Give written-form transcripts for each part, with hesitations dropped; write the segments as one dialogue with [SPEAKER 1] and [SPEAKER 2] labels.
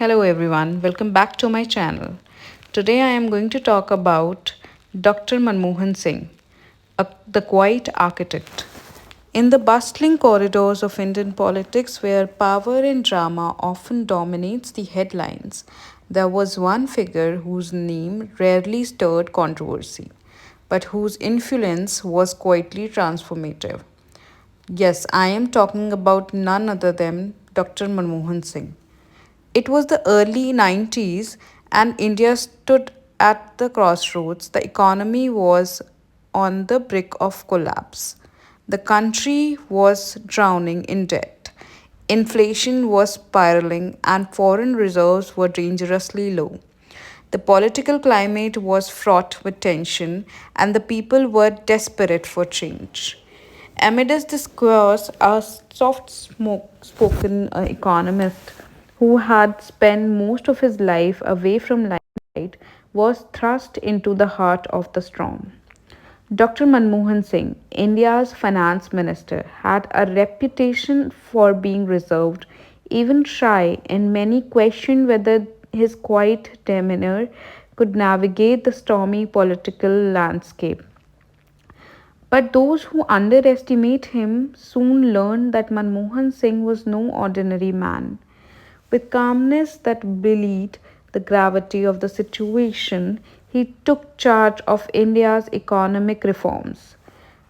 [SPEAKER 1] Hello everyone, welcome back to my channel. Today I am going to talk about Dr. Manmohan Singh, the quiet architect. In the bustling corridors of Indian politics where power and drama often dominates the headlines, there was one figure whose name rarely stirred controversy, but whose influence was quietly transformative. Yes, I am talking about none other than Dr. Manmohan Singh. It was the early 90s, and India stood at the crossroads. The economy was on the brink of collapse. The country was drowning in debt. Inflation was spiraling, and foreign reserves were dangerously low. The political climate was fraught with tension, and the people were desperate for change. Amidst this chaos, a soft spoken economist who had spent most of his life away from limelight was thrust into the heart of the storm. Dr. Manmohan Singh, India's finance minister, had a reputation for being reserved, even shy, and many questioned whether his quiet demeanor could navigate the stormy political landscape. But those who underestimate him soon learn that Manmohan Singh was no ordinary man. With calmness that belied the gravity of the situation, he took charge of India's economic reforms.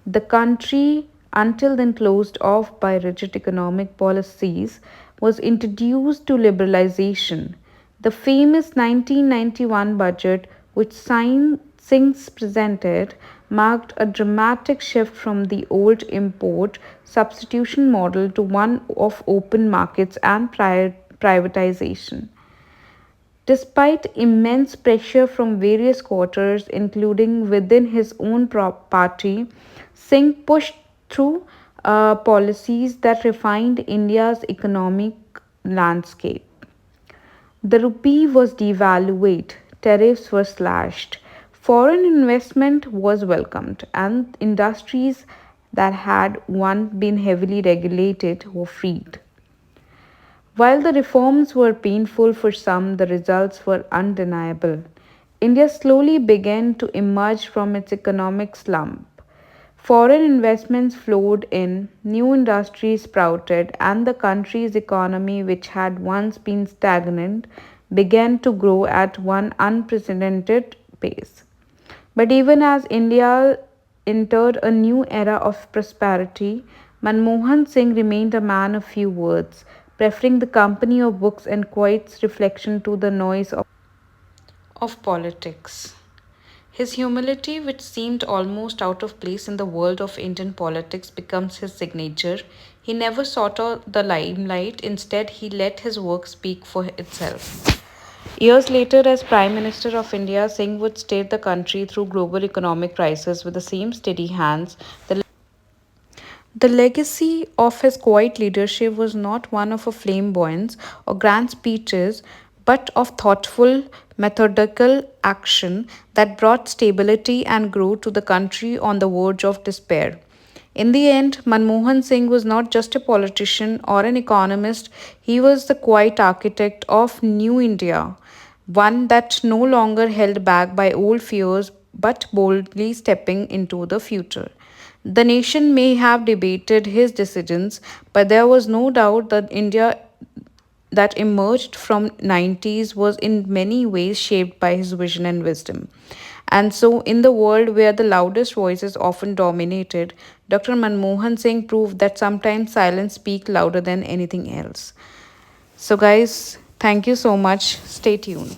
[SPEAKER 1] The country, until then closed off by rigid economic policies, was introduced to liberalization. The famous 1991 budget, which Singh presented, marked a dramatic shift from the old import substitution model to one of open markets and privatization. Despite immense pressure from various quarters, including within his own party, Singh pushed through policies that refined India's economic landscape. The rupee was devalued, tariffs were slashed, foreign investment was welcomed, and industries that had once been heavily regulated were freed. While the reforms were painful for some, the results were undeniable. India slowly began to emerge from its economic slump. Foreign investments flowed in, new industries sprouted, and the country's economy, which had once been stagnant, began to grow at one unprecedented pace. But even as India entered a new era of prosperity, Manmohan Singh remained a man of few words, preferring the company of books and quiet reflection to the noise of politics. His humility, which seemed almost out of place in the world of Indian politics, becomes his signature. He never sought out the limelight, instead, he let his work speak for itself. Years later, as Prime Minister of India, Singh would steer the country through global economic crisis with the same steady hands. The legacy of his quiet leadership was not one of a flamboyance or grand speeches, but of thoughtful, methodical action that brought stability and growth to the country on the verge of despair. In the end, Manmohan Singh was not just a politician or an economist, he was the quiet architect of New India, one that no longer held back by old fears but boldly stepping into the future. The nation may have debated his decisions, but there was no doubt that India that emerged from 90s was in many ways shaped by his vision and wisdom. And so in the world where the loudest voices often dominated, Dr. Manmohan Singh proved that sometimes silence speaks louder than anything else. So guys, thank you so much. Stay tuned.